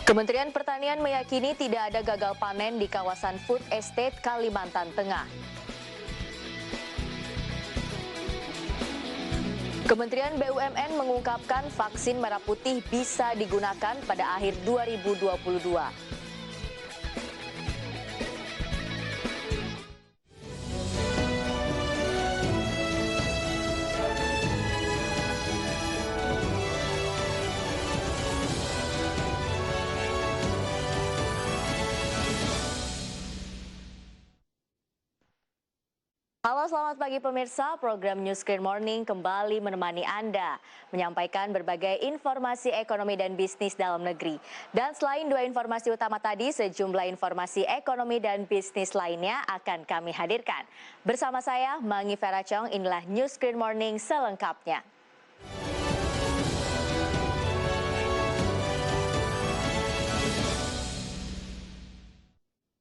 Kementerian Pertanian meyakini tidak ada gagal panen di kawasan food estate Kalimantan Tengah. Kementerian BUMN mengungkapkan vaksin merah putih bisa digunakan pada akhir 2022. Halo, selamat pagi pemirsa. Program News Screen Morning kembali menemani Anda, menyampaikan berbagai informasi ekonomi dan bisnis dalam negeri. Dan selain dua informasi utama tadi, sejumlah informasi ekonomi dan bisnis lainnya akan kami hadirkan. Bersama saya, Mangi Feracong, inilah News Screen Morning selengkapnya.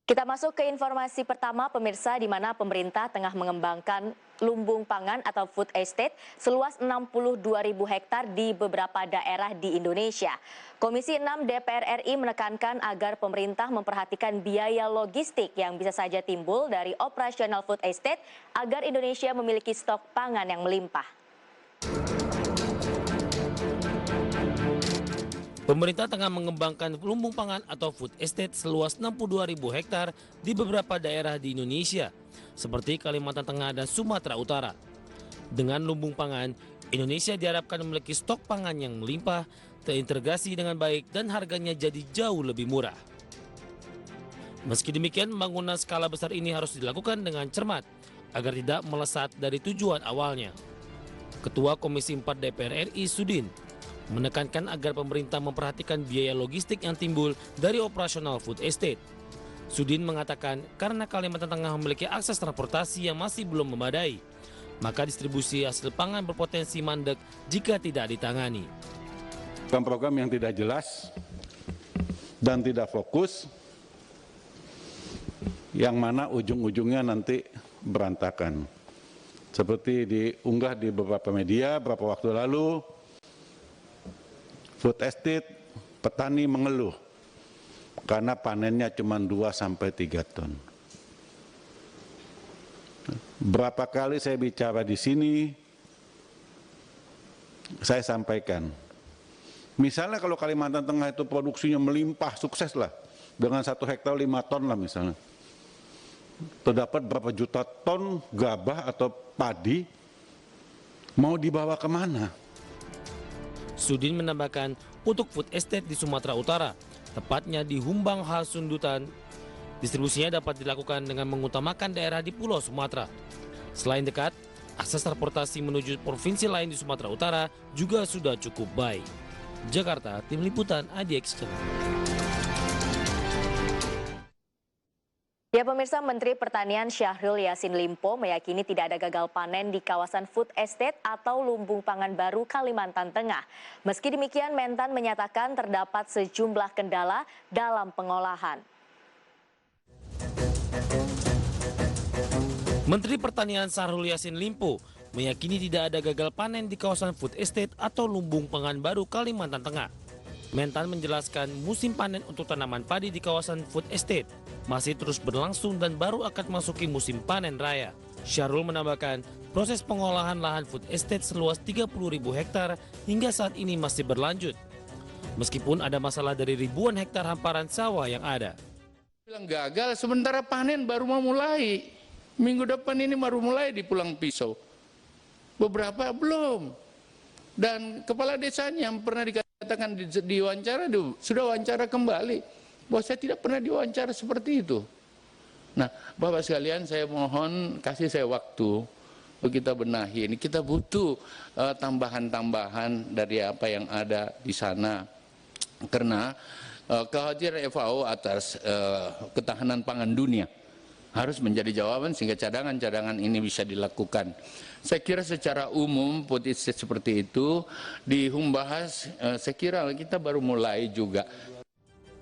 Kita masuk ke informasi pertama pemirsa, di mana pemerintah tengah mengembangkan lumbung pangan atau food estate seluas 62.000 hektar di beberapa daerah di Indonesia. Komisi 6 DPR RI menekankan agar pemerintah memperhatikan biaya logistik yang bisa saja timbul dari operasional food estate agar Indonesia memiliki stok pangan yang melimpah. Pemerintah tengah mengembangkan lumbung pangan atau food estate seluas 62.000 hektar di beberapa daerah di Indonesia, seperti Kalimantan Tengah dan Sumatera Utara. Dengan lumbung pangan, Indonesia diharapkan memiliki stok pangan yang melimpah, terintegrasi dengan baik, dan harganya jadi jauh lebih murah. Meski demikian, pembangunan skala besar ini harus dilakukan dengan cermat, agar tidak melesat dari tujuan awalnya. Ketua Komisi 4 DPR RI Sudin menekankan agar pemerintah memperhatikan biaya logistik yang timbul dari operasional food estate. Sudin mengatakan karena Kalimantan Tengah memiliki akses transportasi yang masih belum memadai, maka distribusi hasil pangan berpotensi mandek jika tidak ditangani. Program yang tidak jelas dan tidak fokus, yang mana ujung-ujungnya nanti berantakan. Seperti diunggah di beberapa media beberapa waktu lalu, food estate petani mengeluh karena panennya cuma 2-3 ton. Berapa kali saya bicara di sini, saya sampaikan, misalnya kalau Kalimantan Tengah itu produksinya melimpah, sukses lah, dengan 1 hektar 5 ton lah misalnya, terdapat berapa juta ton gabah atau padi, mau dibawa kemana? Sudin menambahkan untuk food estate di Sumatera Utara, tepatnya di Humbang Hasundutan, distribusinya dapat dilakukan dengan mengutamakan daerah di Pulau Sumatera. Selain dekat, akses transportasi menuju provinsi lain di Sumatera Utara juga sudah cukup baik. Jakarta, Tim Liputan ADX Channel. Ya pemirsa, Menteri Pertanian Syahrul Yassin Limpo meyakini tidak ada gagal panen di kawasan food estate atau lumbung pangan baru Kalimantan Tengah. Meski demikian, Mentan menyatakan terdapat sejumlah kendala dalam pengolahan. Menteri Pertanian Syahrul Yassin Limpo meyakini tidak ada gagal panen di kawasan food estate atau lumbung pangan baru Kalimantan Tengah. Mentan menjelaskan musim panen untuk tanaman padi di kawasan food estate masih terus berlangsung dan baru akan memasuki musim panen raya. Syahrul menambahkan proses pengolahan lahan food estate seluas 30.000 hektar hingga saat ini masih berlanjut. Meskipun ada masalah dari ribuan hektar hamparan sawah yang ada. Bilang gagal, sementara panen baru mau mulai. Minggu depan ini baru mulai di Pulang Pisau. Beberapa belum. Dan kepala desanya yang pernah dikatakan diwawancara, sudah wawancara kembali bahwa saya tidak pernah diwawancara seperti itu. Nah, Bapak sekalian, saya mohon kasih saya waktu untuk kita benahi ini. Kita butuh tambahan-tambahan dari apa yang ada di sana. Karena kekhawatiran FAO atas ketahanan pangan dunia harus menjadi jawaban sehingga cadangan-cadangan ini bisa dilakukan. Saya kira secara umum food estate seperti itu dibahas, saya kira kita baru mulai juga.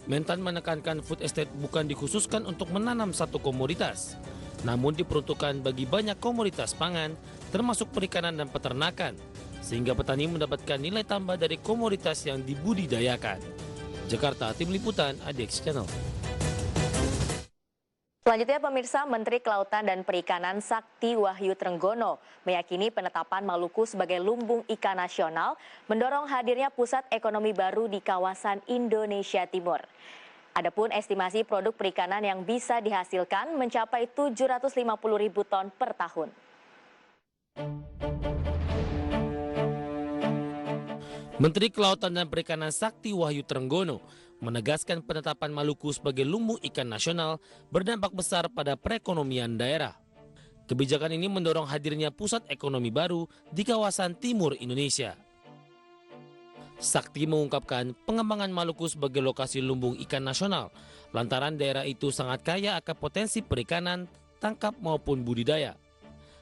Mentan menekankan food estate bukan dikhususkan untuk menanam satu komoditas, namun diperuntukkan bagi banyak komoditas pangan, termasuk perikanan dan peternakan, sehingga petani mendapatkan nilai tambah dari komoditas yang dibudidayakan. Jakarta, Tim Liputan, ADX Channel. Selanjutnya pemirsa, Menteri Kelautan dan Perikanan Sakti Wahyu Trenggono meyakini penetapan Maluku sebagai lumbung ikan nasional mendorong hadirnya pusat ekonomi baru di kawasan Indonesia Timur. Adapun estimasi produk perikanan yang bisa dihasilkan mencapai 750.000 ton per tahun. Menteri Kelautan dan Perikanan Sakti Wahyu Trenggono menegaskan penetapan Maluku sebagai lumbung ikan nasional berdampak besar pada perekonomian daerah. Kebijakan ini mendorong hadirnya pusat ekonomi baru di kawasan timur Indonesia. Sakti mengungkapkan pengembangan Maluku sebagai lokasi lumbung ikan nasional lantaran daerah itu sangat kaya akan potensi perikanan, tangkap maupun budidaya.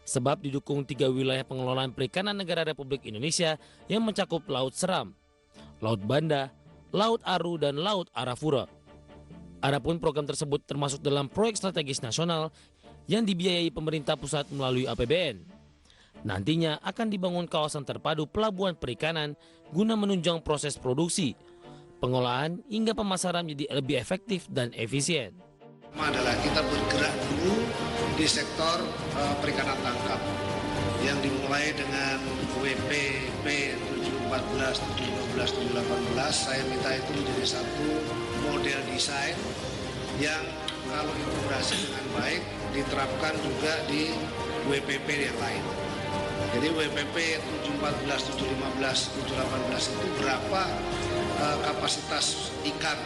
Sebab didukung 3 wilayah pengelolaan perikanan negara Republik Indonesia yang mencakup Laut Seram, Laut Banda, Laut Aru, dan Laut Arafura. Adapun program tersebut termasuk dalam proyek strategis nasional yang dibiayai pemerintah pusat melalui APBN. Nantinya akan dibangun kawasan terpadu pelabuhan perikanan guna menunjang proses produksi, pengolahan hingga pemasaran menjadi lebih efektif dan efisien. Pertama adalah kita bergerak dulu di sektor perikanan tangkap yang dimulai dengan WPP 714, 715, 718. Saya minta itu menjadi satu model desain yang kalau itu berhasil dengan baik diterapkan juga di WPP yang lain. Jadi WPP 714, 715, 718 itu berapa kapasitas ikan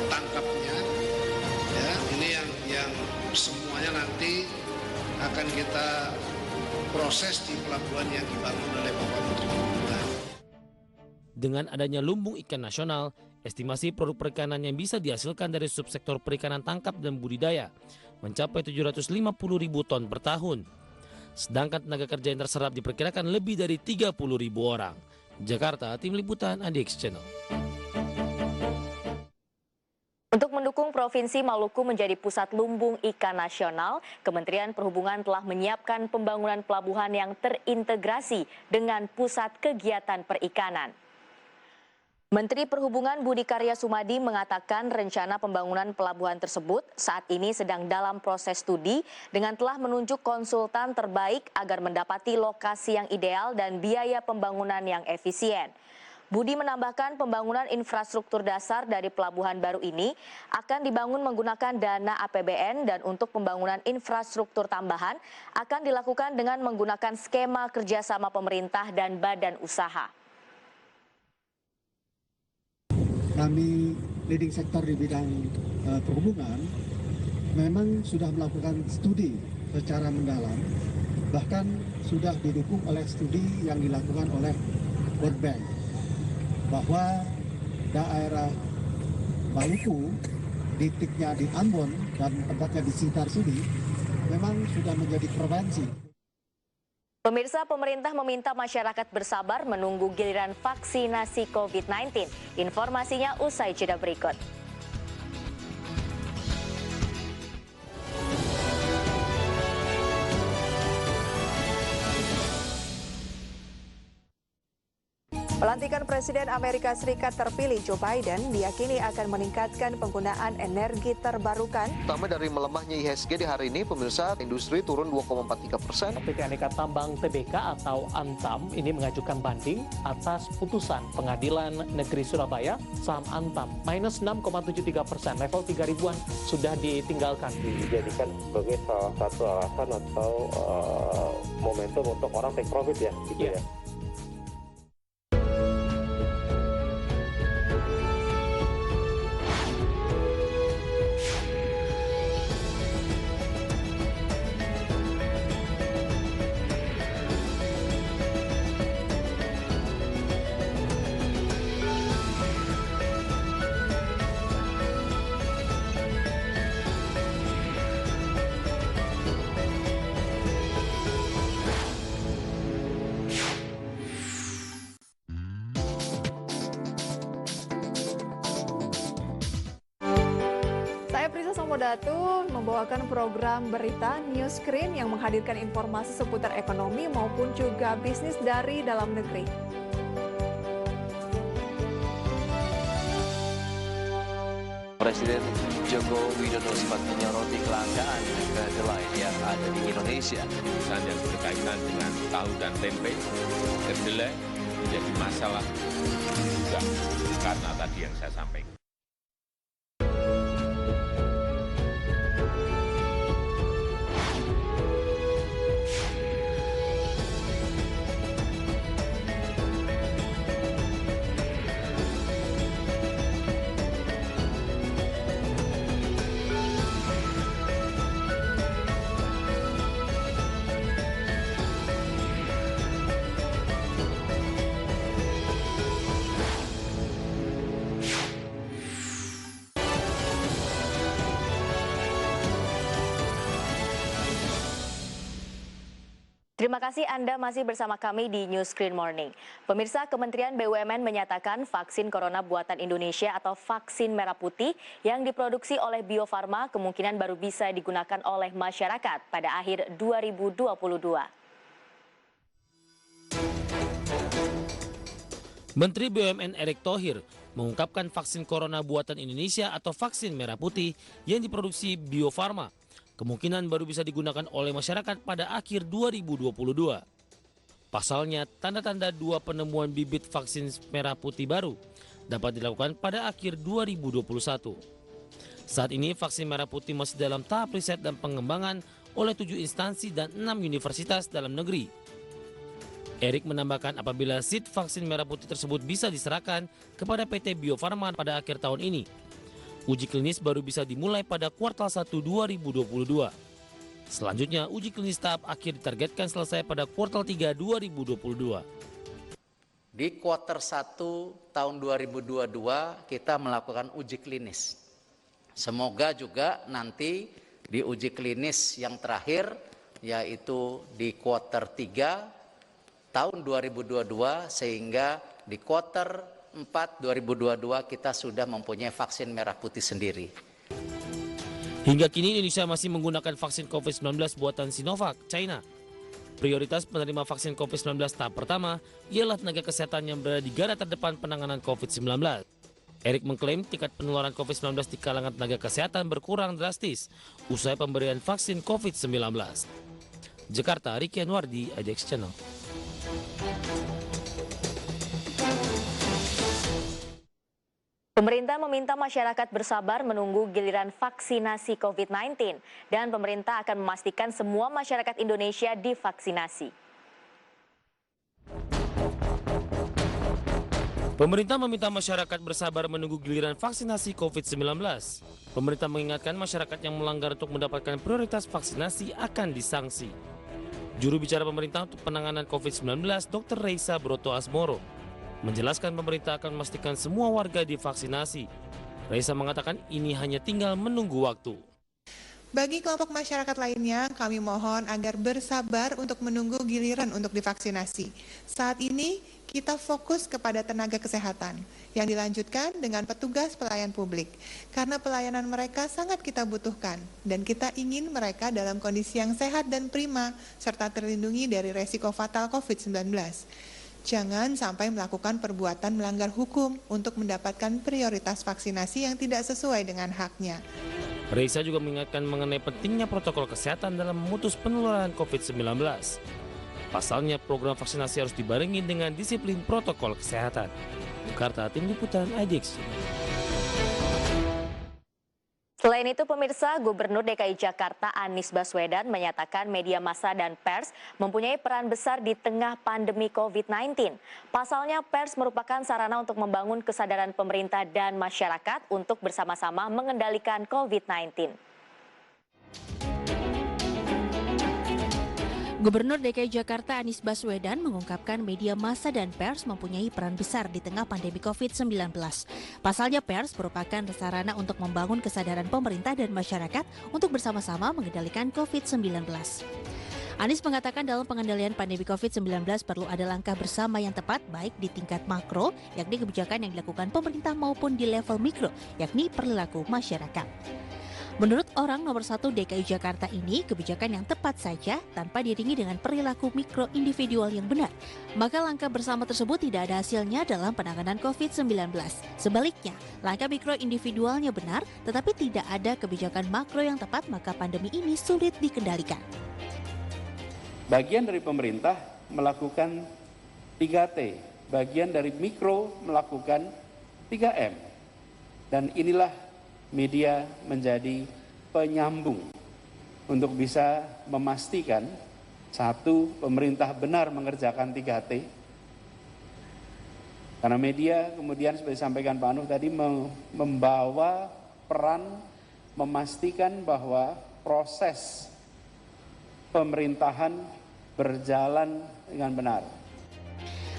tangkapnya. Ya, ini yang semuanya nanti akan kita proses di pelabuhan yang dibangun oleh Bapak Menteri Perhubungan. Dengan adanya lumbung ikan nasional, estimasi produk perikanan yang bisa dihasilkan dari subsektor perikanan tangkap dan budidaya mencapai 750.000 ton per tahun. Sedangkan tenaga kerja yang terserap diperkirakan lebih dari 30.000 orang. Jakarta, Tim Liputan, ADX Channel. Untuk mendukung Provinsi Maluku menjadi pusat lumbung ikan nasional, Kementerian Perhubungan telah menyiapkan pembangunan pelabuhan yang terintegrasi dengan pusat kegiatan perikanan. Menteri Perhubungan Budi Karya Sumadi mengatakan rencana pembangunan pelabuhan tersebut saat ini sedang dalam proses studi dengan telah menunjuk konsultan terbaik agar mendapati lokasi yang ideal dan biaya pembangunan yang efisien. Budi menambahkan pembangunan infrastruktur dasar dari pelabuhan baru ini akan dibangun menggunakan dana APBN dan untuk pembangunan infrastruktur tambahan akan dilakukan dengan menggunakan skema kerjasama pemerintah dan badan usaha. Kami leading sektor di bidang perhubungan memang sudah melakukan studi secara mendalam, bahkan sudah didukung oleh studi yang dilakukan oleh World Bank, bahwa daerah Maluku, titiknya di Ambon dan tempatnya di sekitar sini, memang sudah menjadi provinsi. Pemirsa, pemerintah meminta masyarakat bersabar menunggu giliran vaksinasi COVID-19. Informasinya usai jeda berikut. Pelantikan Presiden Amerika Serikat terpilih Joe Biden diyakini akan meningkatkan penggunaan energi terbarukan. Utama dari melemahnya IHSG di hari ini, pemirsa, industri turun 2,43%. PT Aneka Tambang Tbk atau Antam ini mengajukan banding atas putusan Pengadilan Negeri Surabaya. Saham Antam minus 6,73%, level 3.000-an sudah ditinggalkan. Dijadikan sebagai salah satu alasan atau momentum untuk orang take profit ya, gitu ya. Datu membawakan program berita News Screen yang menghadirkan informasi seputar ekonomi maupun juga bisnis dari dalam negeri. Presiden Joko Widodo sempat menyoroti kelangkaan kedelai yang ada di Indonesia. Urusan yang berkaitan dengan tahu dan tempe, kedelai menjadi masalah juga karena tadi yang saya sampaikan. Terima kasih Anda masih bersama kami di News Screen Morning. Pemirsa, Kementerian BUMN menyatakan vaksin corona buatan Indonesia atau vaksin merah putih yang diproduksi oleh Bio Farma kemungkinan baru bisa digunakan oleh masyarakat pada akhir 2022. Menteri BUMN Erick Thohir mengungkapkan vaksin corona buatan Indonesia atau vaksin merah putih yang diproduksi Bio Farma kemungkinan baru bisa digunakan oleh masyarakat pada akhir 2022. Pasalnya, tanda-tanda dua penemuan bibit vaksin merah putih baru dapat dilakukan pada akhir 2021. Saat ini, vaksin merah putih masih dalam tahap riset dan pengembangan oleh 7 instansi dan 6 universitas dalam negeri. Erick menambahkan apabila seed vaksin merah putih tersebut bisa diserahkan kepada PT Bio Farma pada akhir tahun ini, uji klinis baru bisa dimulai pada kuartal 1 2022. Selanjutnya, uji klinis tahap akhir ditargetkan selesai pada kuartal 3 2022. Di kuartal 1 tahun 2022 kita melakukan uji klinis. Semoga juga nanti di uji klinis yang terakhir yaitu di kuartal 3 tahun 2022 sehingga di kuartal 4 2022 kita sudah mempunyai vaksin merah putih sendiri. Hingga kini Indonesia masih menggunakan vaksin COVID-19 buatan Sinovac, China. Prioritas penerima vaksin COVID-19 tahap pertama ialah tenaga kesehatan yang berada di garda terdepan penanganan COVID-19. Erick mengklaim tingkat penularan COVID-19 di kalangan tenaga kesehatan berkurang drastis usai pemberian vaksin COVID-19. Jakarta, Ricky Anwardi, IDX Channel. Pemerintah meminta masyarakat bersabar menunggu giliran vaksinasi COVID-19 dan pemerintah akan memastikan semua masyarakat Indonesia divaksinasi. Pemerintah meminta masyarakat bersabar menunggu giliran vaksinasi COVID-19. Pemerintah mengingatkan masyarakat yang melanggar untuk mendapatkan prioritas vaksinasi akan disanksi. Juru bicara pemerintah untuk penanganan COVID-19, Dr. Reisa Broto Asmoro, menjelaskan pemerintah akan memastikan semua warga divaksinasi. Reisa mengatakan ini hanya tinggal menunggu waktu. Bagi kelompok masyarakat lainnya, kami mohon agar bersabar untuk menunggu giliran untuk divaksinasi. Saat ini, kita fokus kepada tenaga kesehatan yang dilanjutkan dengan petugas pelayan publik. Karena pelayanan mereka sangat kita butuhkan dan kita ingin mereka dalam kondisi yang sehat dan prima serta terlindungi dari resiko fatal COVID-19. Jangan sampai melakukan perbuatan melanggar hukum untuk mendapatkan prioritas vaksinasi yang tidak sesuai dengan haknya. Reisa juga mengingatkan mengenai pentingnya protokol kesehatan dalam memutus penularan COVID-19. Pasalnya, program vaksinasi harus dibarengi dengan disiplin protokol kesehatan. Jakarta, Tim Liputan IDX. Selain itu, pemirsa, Gubernur DKI Jakarta Anies Baswedan menyatakan media massa dan pers mempunyai peran besar di tengah pandemi COVID-19. Pasalnya, pers merupakan sarana untuk membangun kesadaran pemerintah dan masyarakat untuk bersama-sama mengendalikan COVID-19. Gubernur DKI Jakarta Anies Baswedan mengungkapkan media massa dan pers mempunyai peran besar di tengah pandemi COVID-19. Pasalnya pers merupakan sarana untuk membangun kesadaran pemerintah dan masyarakat untuk bersama-sama mengendalikan COVID-19. Anies mengatakan dalam pengendalian pandemi COVID-19 perlu ada langkah bersama yang tepat baik di tingkat makro, yakni kebijakan yang dilakukan pemerintah maupun di level mikro, yakni perilaku masyarakat. Menurut orang nomor 1 DKI Jakarta ini, kebijakan yang tepat saja tanpa diiringi dengan perilaku mikro individual yang benar. Maka langkah bersama tersebut tidak ada hasilnya dalam penanganan COVID-19. Sebaliknya, langkah mikro individualnya benar, tetapi tidak ada kebijakan makro yang tepat, maka pandemi ini sulit dikendalikan. Bagian dari pemerintah melakukan 3T, bagian dari mikro melakukan 3M. Dan inilah media menjadi penyambung untuk bisa memastikan satu, pemerintah benar mengerjakan 3T. Karena media kemudian seperti disampaikan Pak Anuh tadi membawa peran memastikan bahwa proses pemerintahan berjalan dengan benar.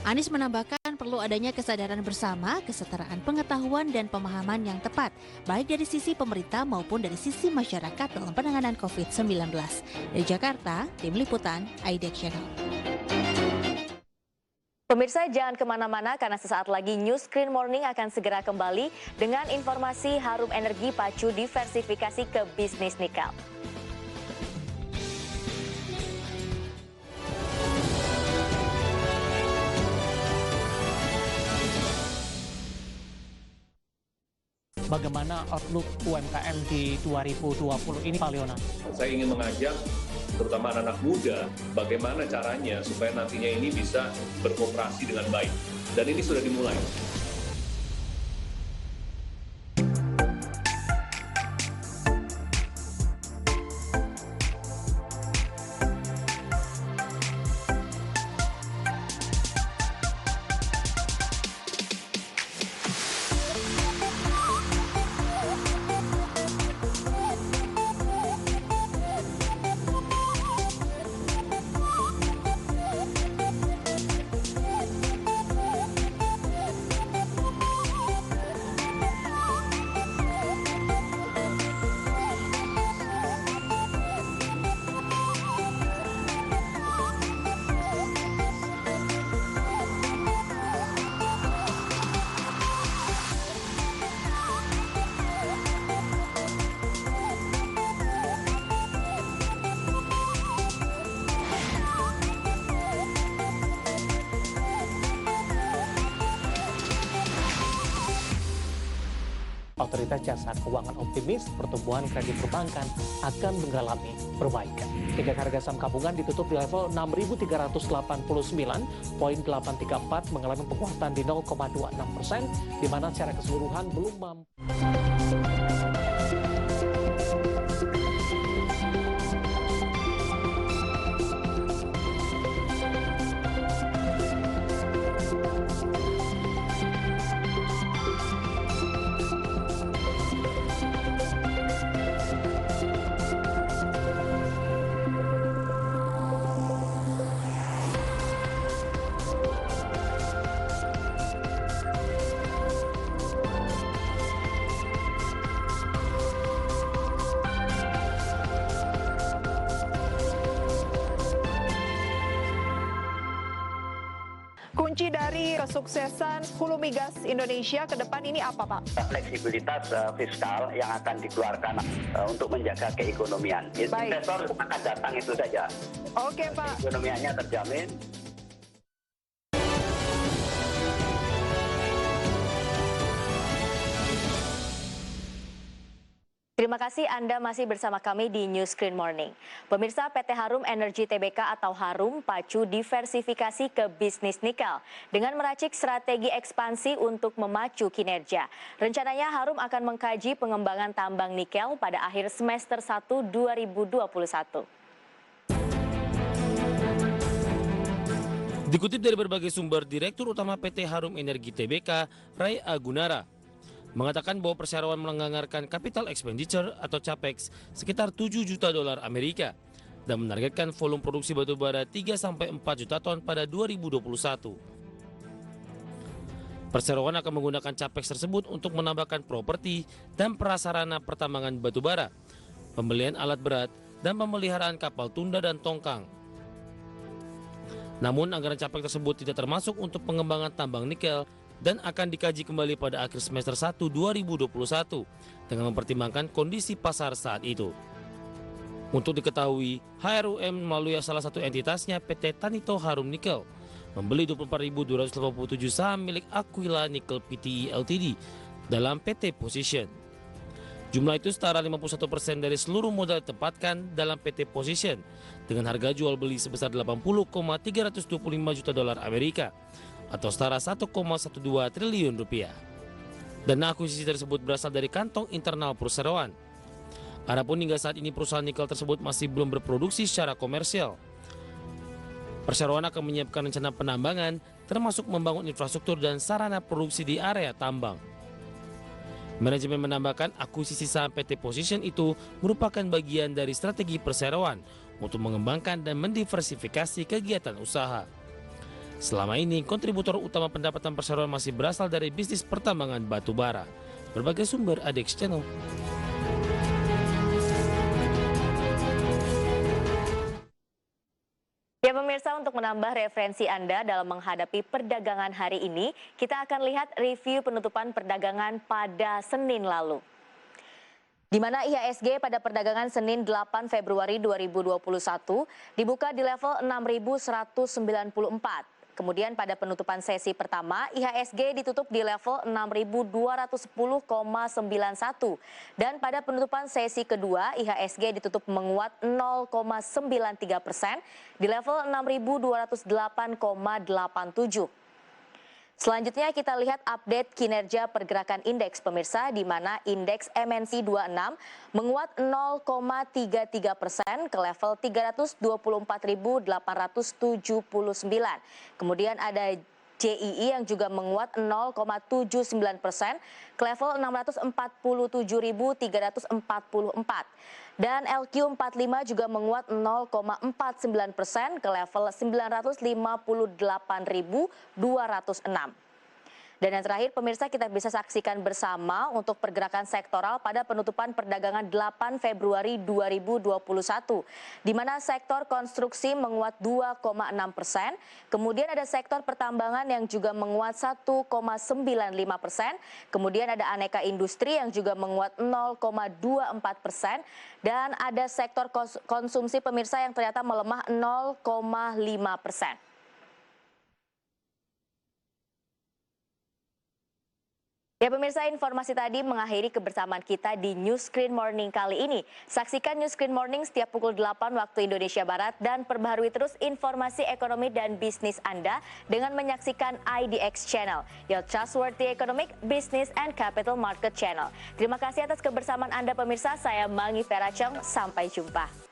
Anies menambahkan perlu adanya kesadaran bersama, kesetaraan pengetahuan dan pemahaman yang tepat, baik dari sisi pemerintah maupun dari sisi masyarakat dalam penanganan COVID-19. Dari Jakarta, Tim Liputan, IDEX Channel. Pemirsa jangan kemana-mana karena sesaat lagi News Screen Morning akan segera kembali dengan informasi Harum Energi pacu diversifikasi ke bisnis nikel. Bagaimana outlook UMKM di 2020 ini, Pak Leona? Saya ingin mengajak terutama anak-anak muda bagaimana caranya supaya nantinya ini bisa berkooperasi dengan baik. Dan ini sudah dimulai. Otoritas Jasa Keuangan optimis pertumbuhan kredit perbankan akan mengalami perbaikan. Indeks harga saham gabungan ditutup di level 6.389,834 mengalami penguatan di 0,26%, di mana secara keseluruhan belum mampu. Kunci dari kesuksesan Hulu Migas Indonesia ke depan ini apa, Pak? Fleksibilitas fiskal yang akan dikeluarkan untuk menjaga keekonomian. Investor akan datang itu saja. Oke, Pak. Keekonomiannya terjamin. Terima kasih Anda masih bersama kami di News Screen Morning. Pemirsa, PT Harum Energi Tbk atau Harum pacu diversifikasi ke bisnis nikel dengan meracik strategi ekspansi untuk memacu kinerja. Rencananya Harum akan mengkaji pengembangan tambang nikel pada akhir semester 1 2021. Dikutip dari berbagai sumber, Direktur Utama PT Harum Energi Tbk, Ray Agunara, mengatakan bahwa perseroan menganggarkan capital expenditure atau CAPEX sekitar 7 juta dolar Amerika dan menargetkan volume produksi batubara 3-4 juta ton pada 2021. Perseroan akan menggunakan CAPEX tersebut untuk menambahkan properti dan prasarana pertambangan batubara, pembelian alat berat, dan pemeliharaan kapal tunda dan tongkang. Namun anggaran CAPEX tersebut tidak termasuk untuk pengembangan tambang nikel dan akan dikaji kembali pada akhir semester 1 2021 dengan mempertimbangkan kondisi pasar saat itu. Untuk diketahui, HRUM melalui salah satu entitasnya PT Tanito Harum Nikel membeli 24.287 saham milik Aquila Nickel Pte Ltd dalam PT Position. Jumlah itu setara 51% dari seluruh modal ditempatkan dalam PT Position dengan harga jual beli sebesar 80,325 juta dolar Amerika atau setara 1,12 triliun rupiah. Dana akuisisi tersebut berasal dari kantong internal perseroan. Adapun hingga saat ini perusahaan nikel tersebut masih belum berproduksi secara komersial. Perseroan akan menyiapkan rencana penambangan termasuk membangun infrastruktur dan sarana produksi di area tambang. Manajemen menambahkan akuisisi saham PT Position itu merupakan bagian dari strategi perseroan untuk mengembangkan dan mendiversifikasi kegiatan usaha. Selama ini, kontributor utama pendapatan perseroan masih berasal dari bisnis pertambangan batu bara. Berbagai sumber ADX Channel. Ya pemirsa, untuk menambah referensi Anda dalam menghadapi perdagangan hari ini, kita akan lihat review penutupan perdagangan pada Senin lalu. Di mana IHSG pada perdagangan Senin 8 Februari 2021 dibuka di level 6.194. Kemudian pada penutupan sesi pertama, IHSG ditutup di level 6.210,91. Dan pada penutupan sesi kedua, IHSG ditutup menguat 0,93% di level 6.208,87. Selanjutnya kita lihat update kinerja pergerakan indeks pemirsa, di mana indeks MNC 26 menguat 0,33% ke level 324.879. Kemudian ada JII yang juga menguat 0,79% ke level 647.344. Dan LQ45 juga menguat 0,49% ke level 958.206. Dan yang terakhir pemirsa, kita bisa saksikan bersama untuk pergerakan sektoral pada penutupan perdagangan 8 Februari 2021. Di mana sektor konstruksi menguat 2,6%, kemudian ada sektor pertambangan yang juga menguat 1,95%, kemudian ada aneka industri yang juga menguat 0,24%, dan ada sektor konsumsi pemirsa yang ternyata melemah 0,5%. Ya pemirsa, informasi tadi mengakhiri kebersamaan kita di News Screen Morning kali ini. Saksikan News Screen Morning setiap pukul 8 waktu Indonesia Barat dan perbaharui terus informasi ekonomi dan bisnis Anda dengan menyaksikan IDX Channel, your trustworthy economic, business, and capital market channel. Terima kasih atas kebersamaan Anda pemirsa, saya Mangi Feracong, sampai jumpa.